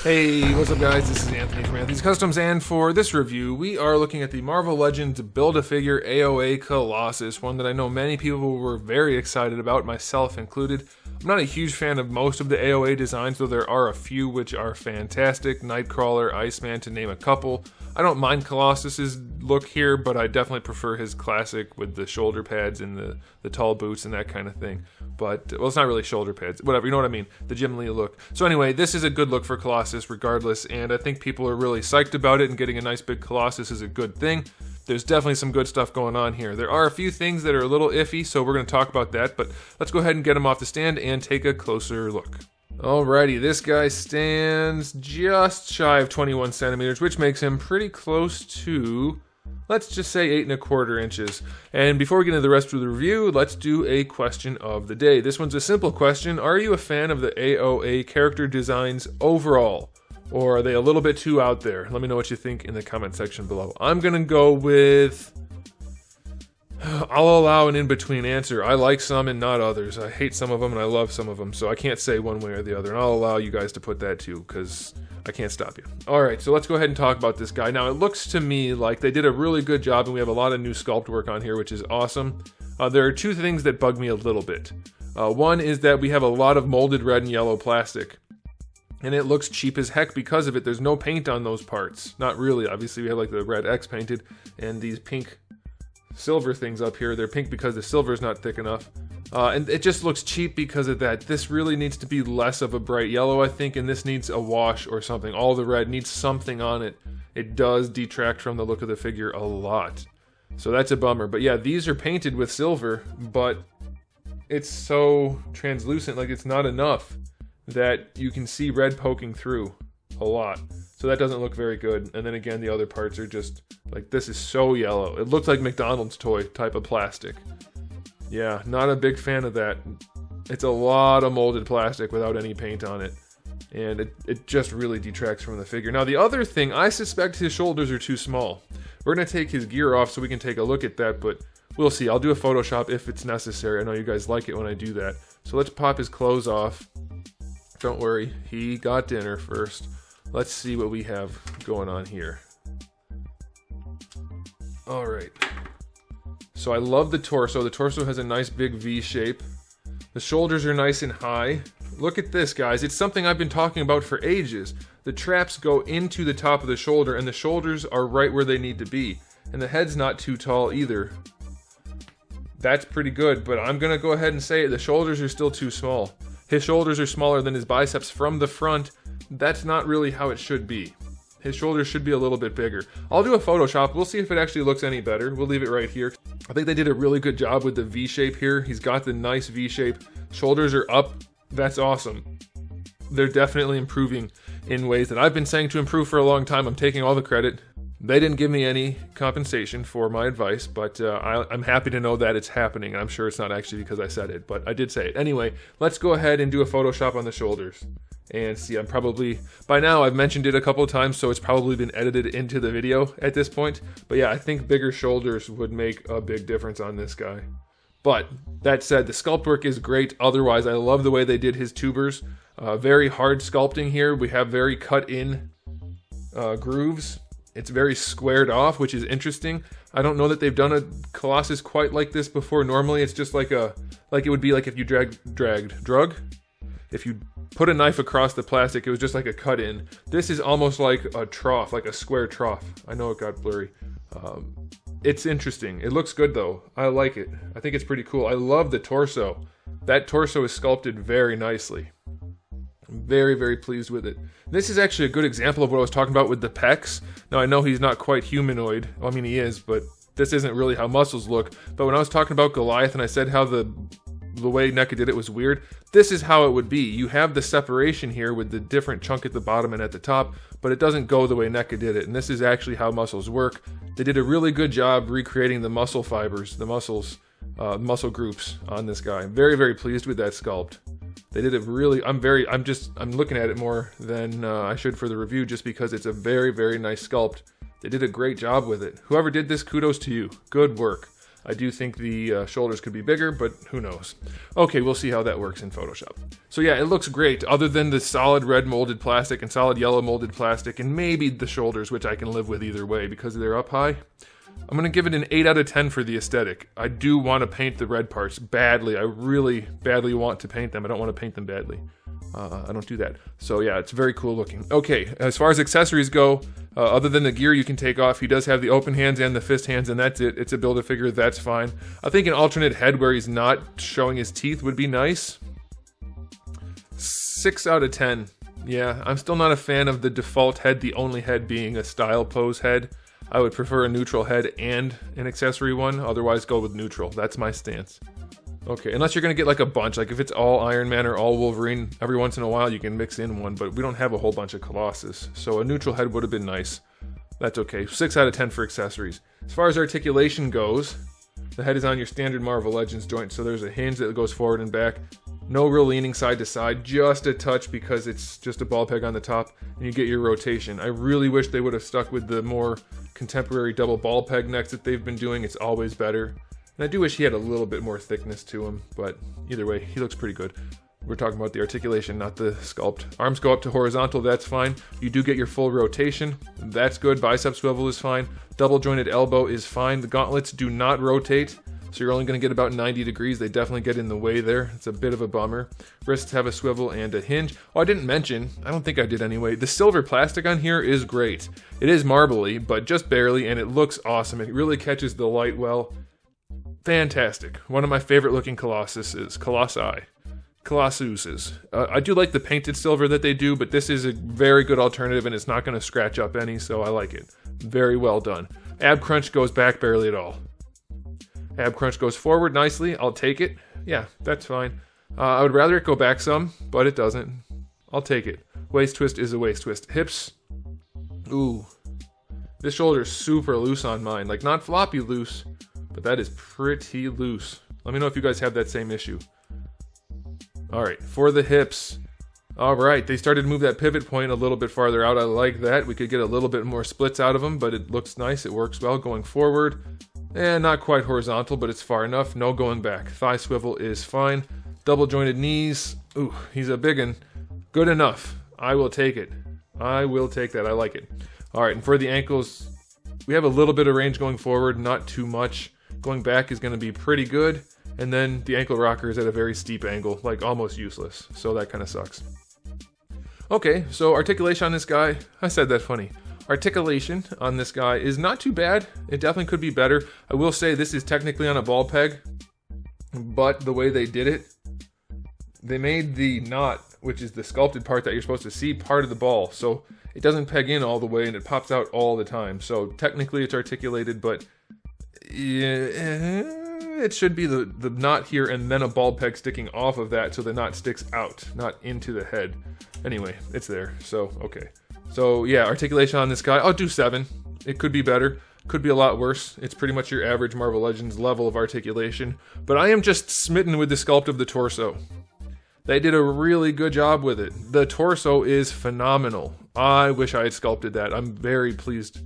Hey, what's up guys? This is Anthony from Anthony's Customs, and for this review, we are looking at the Marvel Legends Build-A-Figure AOA Colossus, one that I know many people were very excited about, myself included. I'm not a huge fan of most of the AOA designs, though there are a few which are fantastic. Nightcrawler, Iceman, to name a couple. I don't mind Colossus's look here, but I definitely prefer his classic with the shoulder pads and the tall boots and that kind of thing. But, well, it's not really shoulder pads, whatever, you know what I mean, the Jim Lee look. So anyway, this is a good look for Colossus regardless, and I think people are really psyched about it, and getting a nice big Colossus is a good thing. There's definitely some good stuff going on here. There are a few things that are a little iffy, so we're going to talk about that, but let's go ahead and get him off the stand and take a closer look. Alrighty, this guy stands just shy of 21 centimeters, which makes him pretty close to, let's just say 8¼ inches. And before we get into the rest of the review, let's do a question of the day. This one's a simple question. Are you a fan of the AOA character designs overall? Or are they a little bit too out there? Let me know what you think in the comment section below. I'm gonna go with, I'll allow an in-between answer. I like some and not others. I hate some of them and I love some of them, so I can't say one way or the other. And I'll allow you guys to put that too, because I can't stop you. Alright, so let's go ahead and talk about this guy. Now, it looks to me like they did a really good job, and we have a lot of new sculpt work on here, which is awesome. There are two things that bug me a little bit. One is that we have a lot of molded red and yellow plastic. And it looks cheap as heck because of it. There's no paint on those parts. Not really. Obviously, we have like the red X painted and these pink silver things up here. They're pink because the silver is not thick enough. And it just looks cheap because of that. This really needs to be less of a bright yellow, I think, and this needs a wash or something. All the red needs something on it. It does detract from the look of the figure a lot. So that's a bummer. But yeah, these are painted with silver, but it's so translucent, like it's not enough that you can see red poking through a lot. So that doesn't look very good. And then again, the other parts are just, like, this is so yellow. It looks like McDonald's toy type of plastic. Yeah, not a big fan of that. It's a lot of molded plastic without any paint on it. And it just really detracts from the figure. Now the other thing, I suspect his shoulders are too small. We're gonna take his gear off so we can take a look at that, but we'll see. I'll do a Photoshop if it's necessary. I know you guys like it when I do that. So let's pop his clothes off. Don't worry, he got dinner first. Let's see what we have going on here. Alright. So I love the torso. The torso has a nice big V shape. The shoulders are nice and high. Look at this, guys. It's something I've been talking about for ages. The traps go into the top of the shoulder, and the shoulders are right where they need to be. And the head's not too tall either. That's pretty good, but I'm gonna go ahead and say it. The shoulders are still too small. His shoulders are smaller than his biceps from the front. That's not really how it should be. His shoulders should be a little bit bigger. I'll do a Photoshop. We'll see if it actually looks any better. We'll leave it right here. I think they did a really good job with the V shape here. He's got the nice V shape. Shoulders are up. That's awesome. They're definitely improving in ways that I've been saying to improve for a long time. I'm taking all the credit. They didn't give me any compensation for my advice, but I'm happy to know that it's happening. I'm sure it's not actually because I said it, but I did say it. Anyway, let's go ahead and do a Photoshop on the shoulders. And see, I'm probably, by now I've mentioned it a couple of times, so it's probably been edited into the video at this point. But yeah, I think bigger shoulders would make a big difference on this guy. But that said, the sculpt work is great. Otherwise, I love the way they did his tubers. Very hard sculpting here. We have very cut in grooves. It's very squared off, which is interesting. I don't know that they've done a Colossus quite like this before. Normally it's just like it would be like if you if you put a knife across the plastic, it was just like a cut in. This is almost like a trough, like a square trough. I know it got blurry. It's interesting. It looks good though. I like it. I think it's pretty cool. I love the torso. That torso is sculpted very nicely. I'm very, very pleased with it. This is actually a good example of what I was talking about with the pecs. Now, I know he's not quite humanoid. Well, I mean, he is, but this isn't really how muscles look. But when I was talking about Goliath and I said how the way NECA did it was weird, this is how it would be. You have the separation here with the different chunk at the bottom and at the top, but it doesn't go the way NECA did it. And this is actually how muscles work. They did a really good job recreating the muscle fibers, the muscle groups on this guy. I'm very, very pleased with that sculpt. They did it really, I'm looking at it more than I should for the review just because it's a very, very nice sculpt. They did a great job with it. Whoever did this, kudos to you. Good work. I do think the shoulders could be bigger, but who knows. Okay, we'll see how that works in Photoshop. So yeah, it looks great, other than the solid red molded plastic and solid yellow molded plastic, and maybe the shoulders, which I can live with either way because they're up high. I'm going to give it an 8 out of 10 for the aesthetic. I do want to paint the red parts badly. I really badly want to paint them. I don't want to paint them badly. I don't do that. So yeah, it's very cool looking. Okay, as far as accessories go, other than the gear you can take off, he does have the open hands and the fist hands, and that's it. It's a Build-A-Figure, that's fine. I think an alternate head where he's not showing his teeth would be nice. 6 out of 10. Yeah, I'm still not a fan of the default head, the only head being a style pose head. I would prefer a neutral head and an accessory one, otherwise go with neutral. That's my stance. Okay, unless you're going to get like a bunch, like if it's all Iron Man or all Wolverine, every once in a while you can mix in one, but we don't have a whole bunch of Colossus, so a neutral head would have been nice. That's okay. 6 out of 10 for accessories. As far as articulation goes, the head is on your standard Marvel Legends joint, so there's a hinge that goes forward and back. No real leaning side to side, just a touch because it's just a ball peg on the top, and you get your rotation. I really wish they would have stuck with the more contemporary double ball peg necks that they've been doing. It's always better. And I do wish he had a little bit more thickness to him, but either way, he looks pretty good. We're talking about the articulation, not the sculpt. Arms go up to horizontal, that's fine. You do get your full rotation, that's good. Bicep swivel is fine. Double jointed elbow is fine. The gauntlets do not rotate, so you're only going to get about 90 degrees. They definitely get in the way there. It's a bit of a bummer. Wrists have a swivel and a hinge. Oh, I didn't mention, I don't think I did anyway, the silver plastic on here is great. It is marbly, but just barely, and it looks awesome. It really catches the light well. Fantastic. One of my favorite looking Colossuses. Colossuses. I do like the painted silver that they do, but this is a very good alternative and it's not going to scratch up any, so I like it. Very well done. Ab crunch goes back barely at all. Ab crunch goes forward nicely. I'll take it. Yeah, that's fine. I would rather it go back some, but it doesn't. I'll take it. Waist twist is a waist twist. Hips. Ooh. This shoulder's super loose on mine. Like, not floppy loose, but that is pretty loose. Let me know if you guys have that same issue. Alright, for the hips. Alright, they started to move that pivot point a little bit farther out. I like that. We could get a little bit more splits out of them, but it looks nice. It works well going forward. And not quite horizontal, but it's far enough. No going back. Thigh swivel is fine. Double jointed knees. Ooh, he's a big one. Good enough. I will take it. I will take that. I like it. Alright, and for the ankles, we have a little bit of range going forward, not too much. Going back is going to be pretty good. And then the ankle rocker is at a very steep angle, like almost useless. So that kind of sucks. Okay, so articulation on this guy, I said that funny. Articulation on this guy is not too bad. It definitely could be better. I will say this is technically on a ball peg, but the way they did it, they made the knot, which is the sculpted part that you're supposed to see, part of the ball. So it doesn't peg in all the way and it pops out all the time. So technically it's articulated, but it should be the knot here and then a ball peg sticking off of that so the knot sticks out, not into the head. Anyway, it's there, so okay. So yeah, articulation on this guy, I'll do 7. It could be better, could be a lot worse. It's pretty much your average Marvel Legends level of articulation, but I am just smitten with the sculpt of the torso. They did a really good job with it. The torso is phenomenal. I wish I had sculpted that. I'm very pleased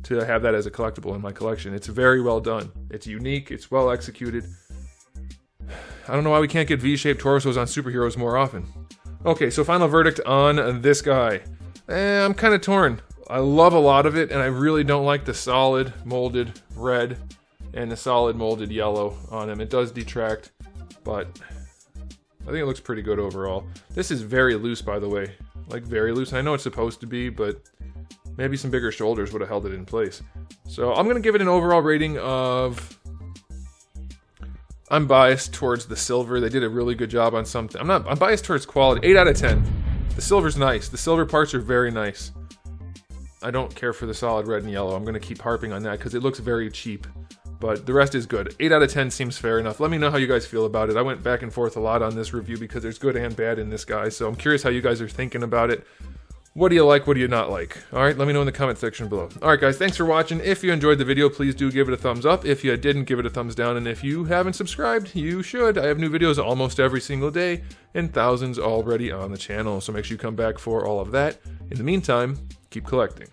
to have that as a collectible in my collection. It's very well done. It's unique, it's well executed. I don't know why we can't get V-shaped torsos on superheroes more often. Okay, so final verdict on this guy. I'm kind of torn. I love a lot of it, and I really don't like the solid molded red and the solid molded yellow on him. It does detract, but I think it looks pretty good overall. This is very loose, by the way. Like, very loose. I know it's supposed to be, but maybe some bigger shoulders would have held it in place. So I'm going to give it an overall rating of... I'm biased towards the silver. They did a really good job on something. I'm biased towards quality. 8 out of 10. The silver's nice. The silver parts are very nice. I don't care for the solid red and yellow. I'm going to keep harping on that because it looks very cheap. But the rest is good. 8 out of 10 seems fair enough. Let me know how you guys feel about it. I went back and forth a lot on this review because there's good and bad in this guy. So I'm curious how you guys are thinking about it. What do you like? What do you not like? Alright, let me know in the comment section below. Alright guys, thanks for watching. If you enjoyed the video, please do give it a thumbs up. If you didn't, give it a thumbs down. And if you haven't subscribed, you should. I have new videos almost every single day and thousands already on the channel. So make sure you come back for all of that. In the meantime, keep collecting.